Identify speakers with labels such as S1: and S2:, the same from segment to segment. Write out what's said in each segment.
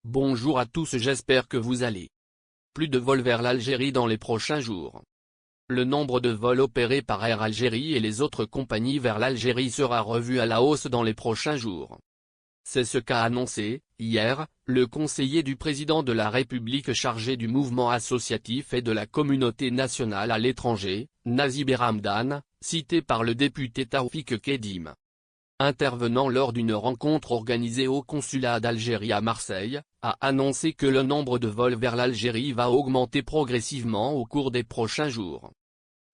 S1: Bonjour à tous, j'espère que vous allez. Plus de vols vers l'Algérie dans les prochains jours. Le nombre de vols opérés par Air Algérie et les autres compagnies vers l'Algérie sera revu à la hausse dans les prochains jours. C'est ce qu'a annoncé, hier, le conseiller du président de la République chargé du mouvement associatif et de la communauté nationale à l'étranger, Nazi Berhamdan, cité par le député Taoufik Kedim. Intervenant lors d'une rencontre organisée au consulat d'Algérie à Marseille, a annoncé que le nombre de vols vers l'Algérie va augmenter progressivement au cours des prochains jours.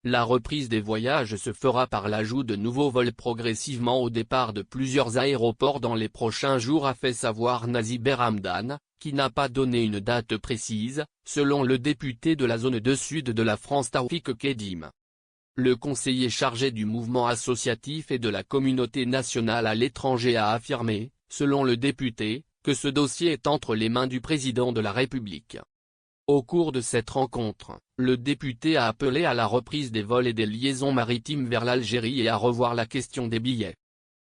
S1: La reprise des voyages se fera par l'ajout de nouveaux vols progressivement au départ de plusieurs aéroports dans les prochains jours, a fait savoir Nazi Berhamdan, qui n'a pas donné une date précise, selon le député de la zone de sud de la France Taoufik Kedim. Le conseiller chargé du mouvement associatif et de la communauté nationale à l'étranger a affirmé, selon le député, que ce dossier est entre les mains du président de la République. Au cours de cette rencontre, le député a appelé à la reprise des vols et des liaisons maritimes vers l'Algérie et à revoir la question des billets.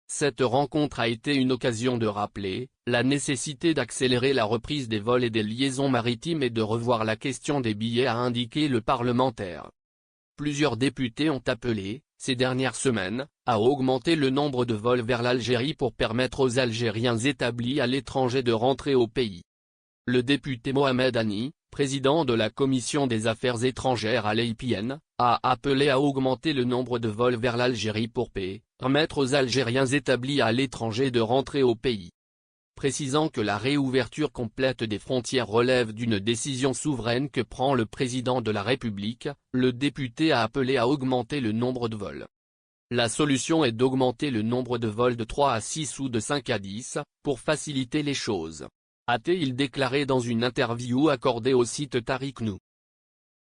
S1: Cette rencontre a été une occasion de rappeler la nécessité d'accélérer la reprise des vols et des liaisons maritimes et de revoir la question des billets, a indiqué le parlementaire. Plusieurs députés ont appelé, ces dernières semaines, à augmenter le nombre de vols vers l'Algérie pour permettre aux Algériens établis à l'étranger de rentrer au pays. Le député Mohamed Hani, président de la Commission des Affaires étrangères à l'EIPN, a appelé à augmenter le nombre de vols vers l'Algérie pour permettre aux Algériens établis à l'étranger de rentrer au pays. Précisant que la réouverture complète des frontières relève d'une décision souveraine que prend le président de la République, le député a appelé à augmenter le nombre de vols. La solution est d'augmenter le nombre de vols de 3 à 6 ou de 5 à 10, pour faciliter les choses, a-t-il déclaré dans une interview accordée au site Tariq Nou.